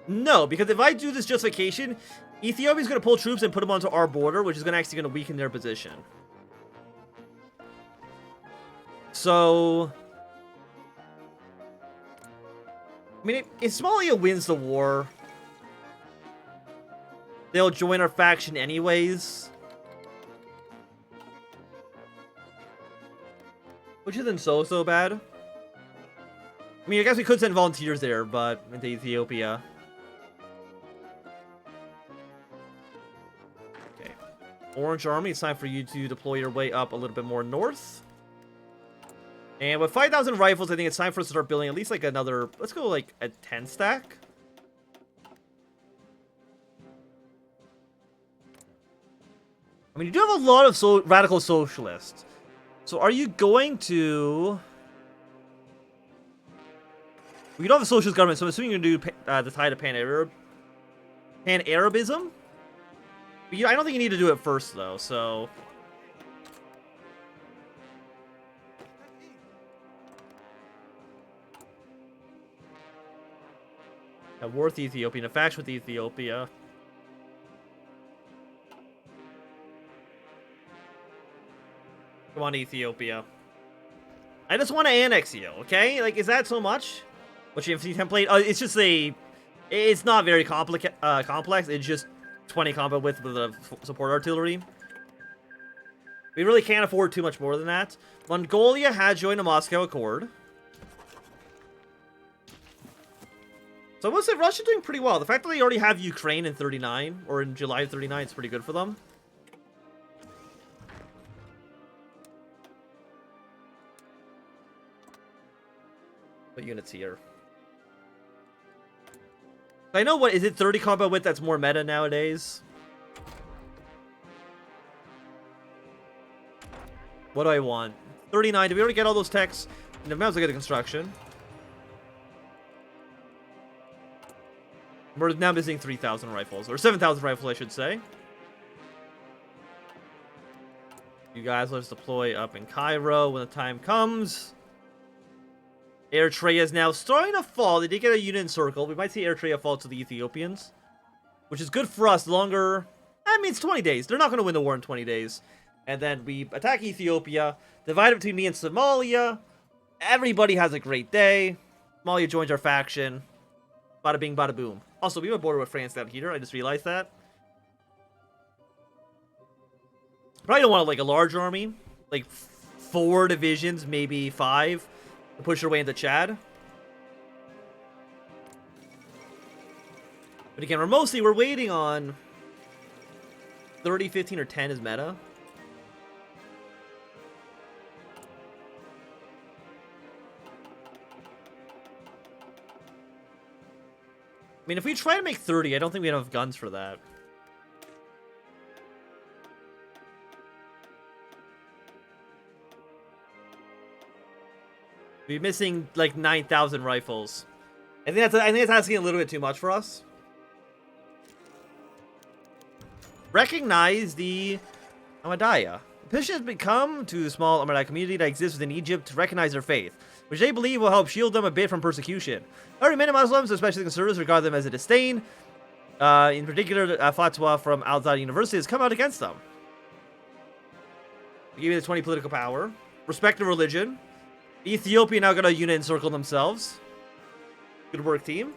No, because if I do this justification, Ethiopia's going to pull troops and put them onto our border, which is actually going to weaken their position. So, I mean, if Somalia wins the war, they'll join our faction anyways. Which isn't so bad. I mean, I guess we could send volunteers there, but into Ethiopia. Okay. Orange Army, it's time for you to deploy your way up a little bit more north. And with 5,000 rifles, I think it's time for us to start building at least like another... Let's go like a 10 stack. I mean, you do have a lot of radical socialists. So are you going to... We don't have a socialist government, so I'm assuming you're going to do the tide of Pan-Arabism? But I don't think you need to do it first, though, so... A war with Ethiopia, and a faction with Ethiopia. Come on, Ethiopia. I just want to annex you, okay? Like, is that so much? What's your infantry template? It's just a... It's not very complex. It's just 20 combat width with the support artillery. We really can't afford too much more than that. Mongolia had joined the Moscow Accord. So I would say Russia's doing pretty well. The fact that they already have Ukraine in 39, or in July of 39, is pretty good for them. What units here? I know, what is it, 30 combat width that's more meta nowadays? What do I want? 39. Did we already get all those techs? And might as well get the construction. We're now missing 3,000 rifles. Or 7,000 rifles, I should say. You guys, let's deploy up in Cairo when the time comes. Eritrea is now starting to fall. They did get a unit encircled. We might see Eritrea fall to the Ethiopians. Which is good for us. Longer... I mean, it's 20 days. They're not going to win the war in 20 days. And then we attack Ethiopia. Divide it between me and Somalia. Everybody has a great day. Somalia joins our faction. Bada bing, bada boom. Also, we have a border with France down here. I just realized that. Probably don't want like a large army. Like 4 divisions, maybe 5. To push your way into Chad. But again, we're waiting on 30, 15, or 10 is meta. I mean, if we try to make 30, I don't think we have enough guns for that. We're missing like 9,000 rifles. I think that's asking a little bit too much for us. Recognize the Ahmadiyya. The petition has become to the small Ahmadiyya community that exists within Egypt to recognize their faith, which they believe will help shield them a bit from persecution. However, many Muslims, especially the conservatives, regard them as a disdain. In particular, fatwa from Al-Azhar University has come out against them. They give you the 20 political power. Respect the religion. Ethiopia now got a unit encircle themselves. Good work, team.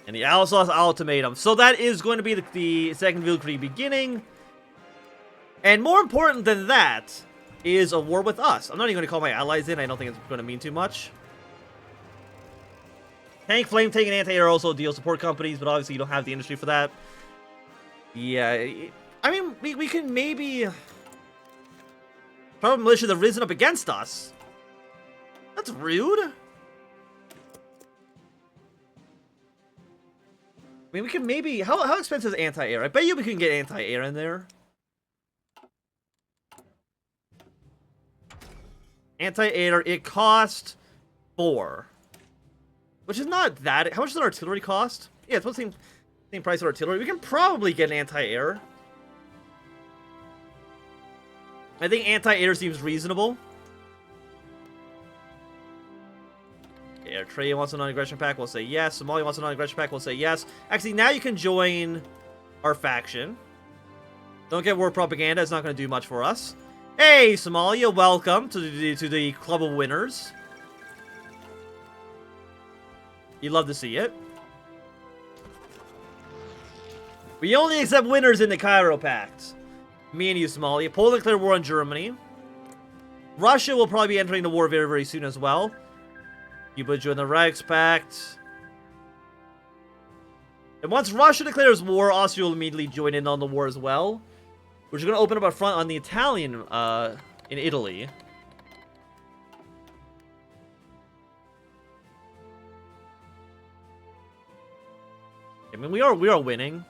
And the Al-Sauce ultimatum. So that is going to be the second Wilkrieg beginning. And more important than that is a war with us. I'm not even going to call my allies in. I don't think it's going to mean too much. Tank, Flame, Tank, and Anti-Air also deal support companies, but obviously you don't have the industry for that. Yeah, I mean, we can maybe... Problem militia that have risen up against us. That's rude. I mean, we can maybe... How expensive is anti-air? I bet you we can get anti-air in there. Anti-air, it cost 4. Which is not that... How much does artillery cost? Yeah, it's about the same price of artillery. We can probably get an anti-air. I think anti-air seems reasonable. Eritrea wants a non-aggression pact, we'll say yes. Somalia wants a non-aggression pact, we'll say yes. Actually, now you can join our faction. Don't get war propaganda, it's not going to do much for us. Hey, Somalia, welcome to the Club of Winners. You'd love to see it. We only accept winners in the Cairo Pact. Me and you, Somalia. Poland declared war on Germany. Russia will probably be entering the war very, very soon as well. Cuba join the Reichspakt. And once Russia declares war, Austria will immediately join in on the war as well. We're just going to open up a front on the Italian, in Italy. I mean, we are winning.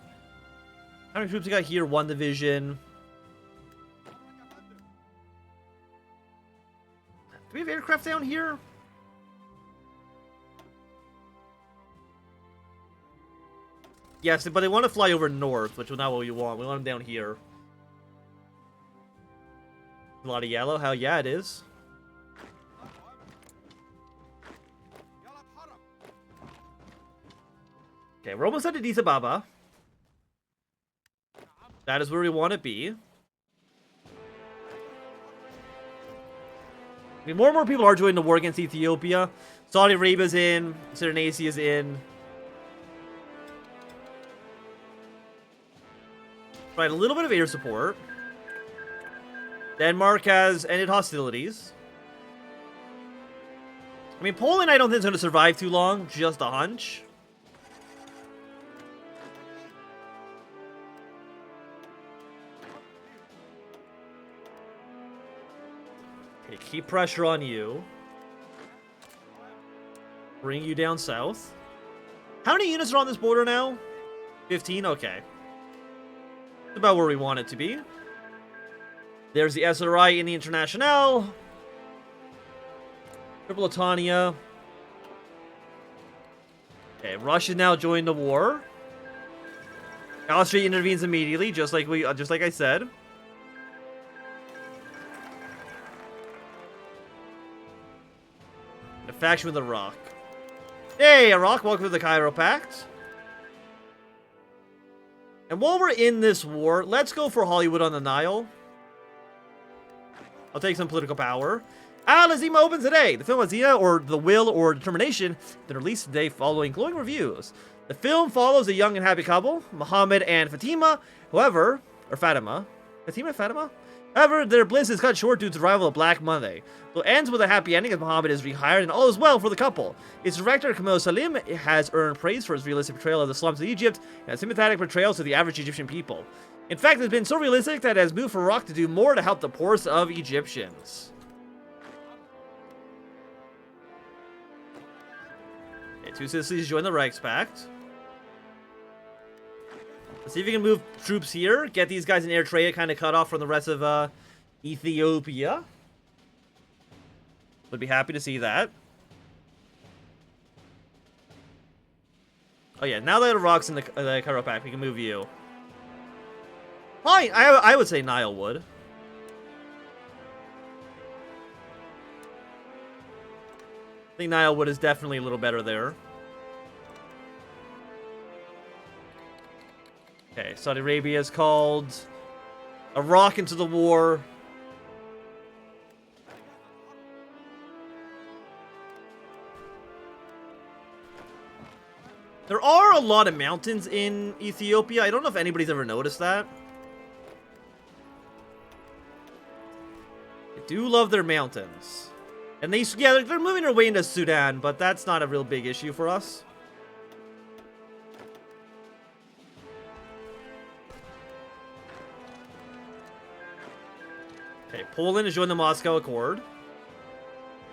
How many troops we got here? 1 division. Do we have aircraft down here? Yes, but they want to fly over north, which is not what we want. We want them down here. A lot of yellow. Hell yeah, it is. Okay, we're almost at Addis Ababa. That is where we want to be. I mean, more and more people are joining the war against Ethiopia. Saudi Arabia's in. Sudanese is in. Right, a little bit of air support. Denmark has ended hostilities. I mean, Poland I don't think is going to survive too long. Just a hunch. Okay, keep pressure on you. Bring you down south. How many units are on this border now? 15? Okay. That's about where we want it to be. There's the SRI in the Internationale. Tripolitania. Okay, Russia now joined the war. Austria intervenes immediately, just like I said. A faction with Iraq. Hey, Iraq, welcome to the Cairo Pact. And while we're in this war, let's go for Hollywood on the Nile. I'll take some political power. Al Azima opens today. The film Azia, or The Will or Determination, been released today following glowing reviews. The film follows a young and happy couple, Muhammad and Fatima. However, or Fatima. Fatima? However, their bliss is cut short due to the arrival of Black Monday. So it ends with a happy ending as Muhammad is rehired and all is well for the couple. Its director, Kamil Salim, has earned praise for his realistic portrayal of the slums of Egypt and sympathetic portrayals of the average Egyptian people. In fact, it's been so realistic that it has moved for Iraq to do more to help the poorest of Egyptians. Okay, 2 Sicilies join the Reichspakt. Let's see if we can move troops here. Get these guys in Eritrea kind of cut off from the rest of Ethiopia. Would be happy to see that. Oh yeah, now that Iraq's in the Cairo Pact, we can move you. Fine, I would say Nile would. I think Nile wood is definitely a little better there. Okay, Saudi Arabia has called Iraq into the war. There are a lot of mountains in Ethiopia. I don't know if anybody's ever noticed that. I do love their mountains. And they're moving their way into Sudan, but that's not a real big issue for us. Okay, Poland has joined the Moscow Accord.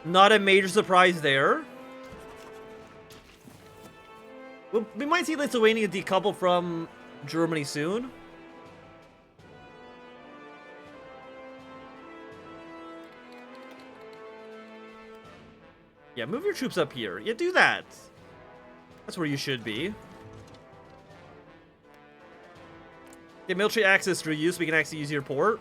Not a major surprise there. We might see Lithuania decouple from Germany soon. Yeah, move your troops up here. Yeah, do that. That's where you should be. Get military access through you so we can actually use your port.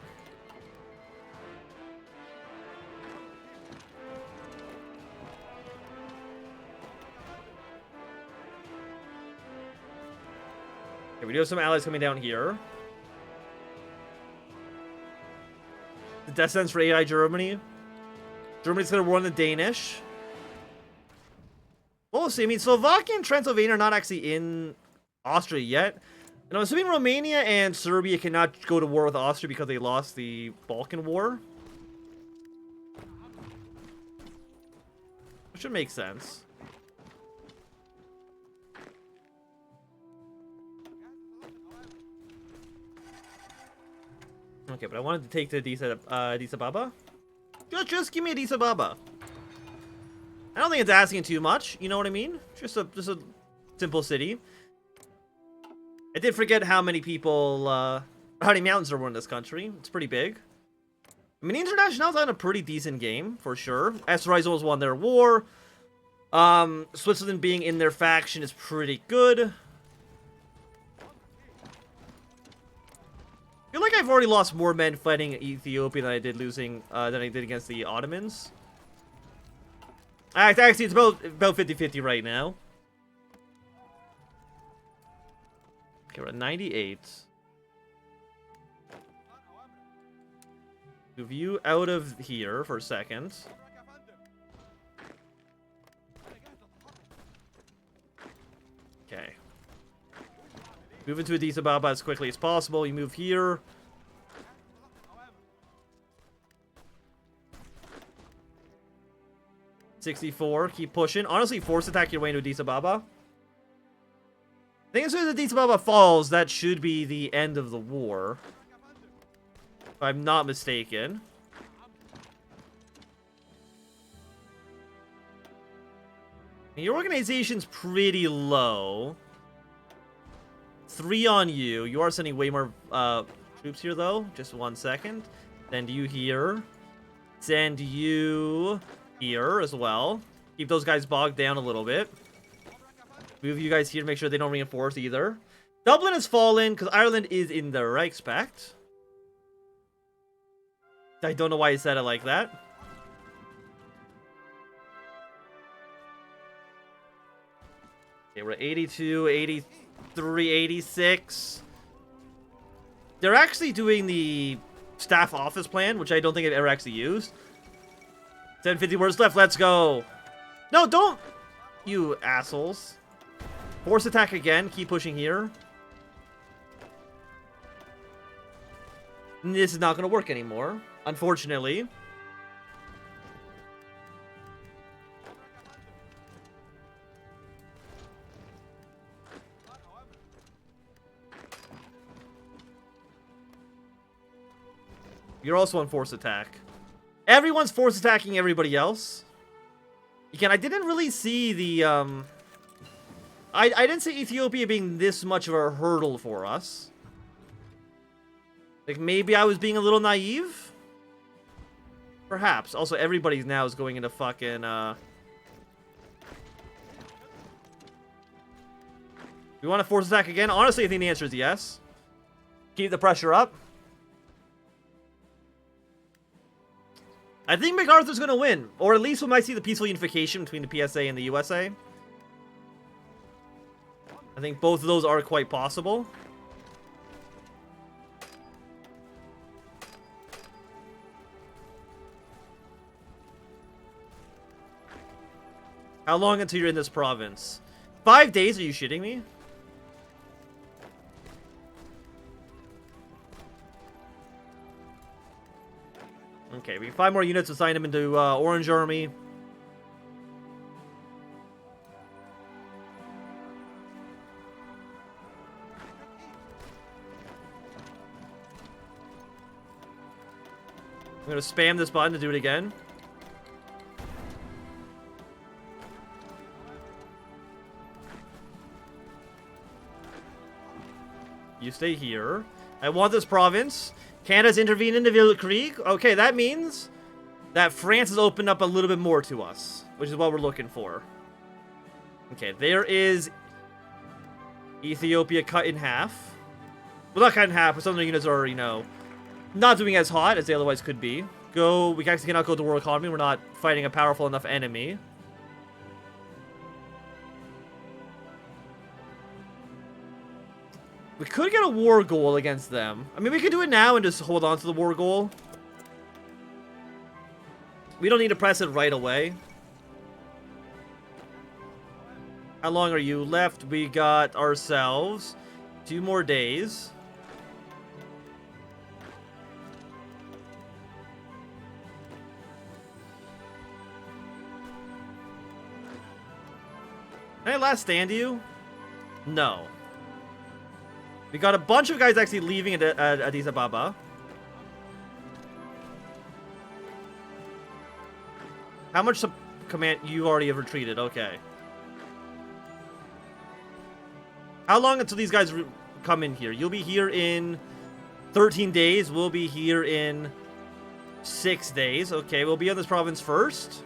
Okay, we do have some allies coming down here. The death sentence for AI Germany. Germany's gonna warn the Danish. Well, we'll see. I mean, Slovakia and Transylvania are not actually in Austria yet. And I'm assuming Romania and Serbia cannot go to war with Austria because they lost the Balkan War. Which should make sense. Okay, but I wanted to take the Addis Ababa. Just give me Addis Ababa. I don't think it's asking too much. You know what I mean? Just a simple city. I did forget how many people, how many mountains there were in this country. It's pretty big. I mean, International's had a pretty decent game, for sure. Österreich almost won their war. Switzerland being in their faction is pretty good. I feel like I've already lost more men fighting Ethiopia than I did against the Ottomans. Actually, it's about 50-50 right now. Okay, we're at 98. Move you out of here for a second. Okay. Move into Addis Ababa as quickly as possible. You move here. $64. Keep pushing. Honestly, force attack your way into Addis Ababa. I think as soon as Addis Ababa falls, that should be the end of the war. If I'm not mistaken. Your organization's pretty low. 3 on you. You are sending way more troops here, though. Just 1 second. Send you here. Send you here as well. Keep those guys bogged down a little bit. Move you guys here to make sure they don't reinforce either. Dublin has fallen because Ireland is in the Reichspakt. I don't know why he said it like that. Okay, we're at 82, 83, 86. They're actually doing the staff office plan, which I don't think I've ever actually used. 1050 words left, let's go. No, don't! You assholes. Force attack again, keep pushing here. This is not going to work anymore, unfortunately. You're also on force attack. Everyone's force attacking everybody else. Again, I didn't really see the, I didn't see Ethiopia being this much of a hurdle for us. Like, maybe I was being a little naive? Perhaps. Also, everybody now is going into fucking, We want to force attack again? Honestly, I think the answer is yes. Keep the pressure up. I think MacArthur's going to win. Or at least we might see the peaceful unification between the PSA and the USA. I think both of those are quite possible. How long until you're in this province? 5 days? Are you shitting me? Okay, we have 5 more units to sign him into Orange Army. I'm gonna spam this button to do it again. You stay here. I want this province. Canada's intervened in the Krieg. Okay, that means that France has opened up a little bit more to us, which is what we're looking for. Okay, there is Ethiopia cut in half. Well, not cut in half, but some of the units are, you know, not doing as hot as they otherwise could be. We actually cannot go to world economy. We're not fighting a powerful enough enemy. We could get a war goal against them. I mean, we could do it now and just hold on to the war goal. We don't need to press it right away. How long are you left? We got ourselves 2 more days. Can I last stand you? No. We got a bunch of guys actually leaving at Addis Ababa. How much command you already have retreated? Okay. How long until these guys come in here? You'll be here in 13 days. We'll be here in 6 days. Okay, we'll be on this province first.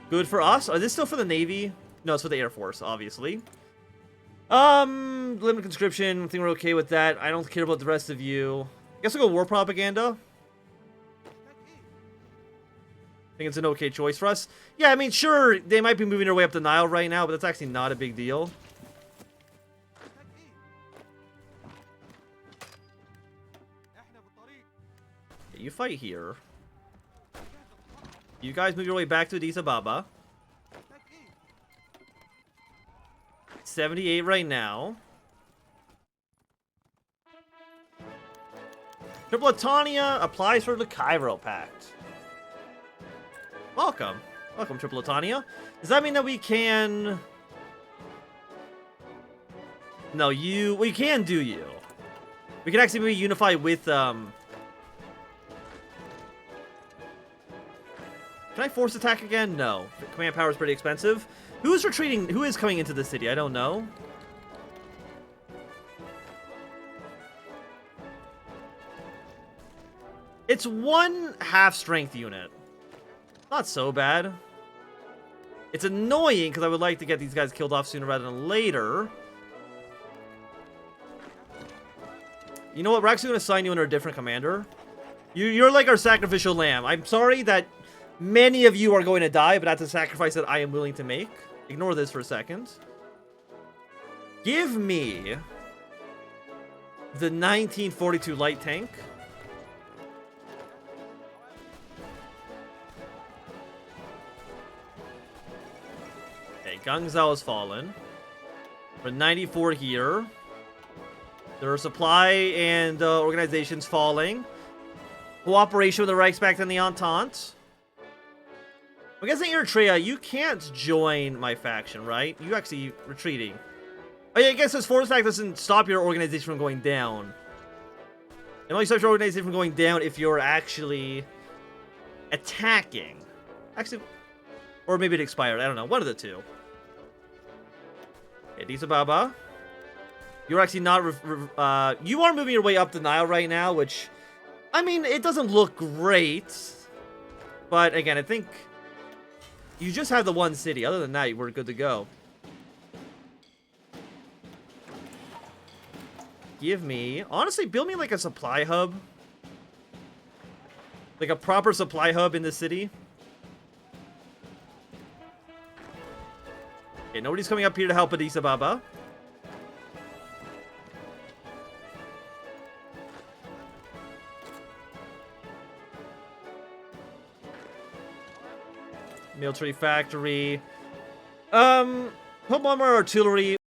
Good for us. Is this still for the Navy? No, it's for the Air Force, obviously. Limited conscription. I think we're okay with that. I don't care about the rest of you. I guess we'll go war propaganda. I think it's an okay choice for us. Yeah, I mean, sure, they might be moving their way up the Nile right now, but that's actually not a big deal. Yeah, you fight here. You guys move your way back to Addis Ababa. 78 right now. Tripolitania applies for the Cairo Pact. Welcome. Welcome, Tripolitania. Does that mean that we can... No, we can do you. We can actually maybe unify with, Can I force attack again? No. Command power is pretty expensive. Who's retreating? Who is coming into the city? I don't know. It's 1 half-strength unit. Not so bad. It's annoying because I would like to get these guys killed off sooner rather than later. You know what? We're actually going to assign you under a different commander. You're like our sacrificial lamb. I'm sorry that many of you are going to die, but that's a sacrifice that I am willing to make. Ignore this for a second. Give me the 1942 light tank. Okay, Gung Zhao has fallen. We're 94 here. There are supply and organizations falling. Cooperation with the Reichspakt and the Entente. I'm guessing Eritrea, you can't join my faction, right? You actually retreating. Oh yeah, I guess this force attack doesn't stop your organization from going down. It only stops your organization from going down if you're actually attacking. Actually, or maybe it expired. I don't know. One of the two. Okay, Addis Ababa. You're actually not... you are moving your way up the Nile right now, which... I mean, it doesn't look great. But again, I think... You just have the 1 city. Other than that, we're good to go. Give me... Honestly, build me like a supply hub. Like a proper supply hub in the city. Okay, nobody's coming up here to help Addis Ababa. Military factory. Put one more artillery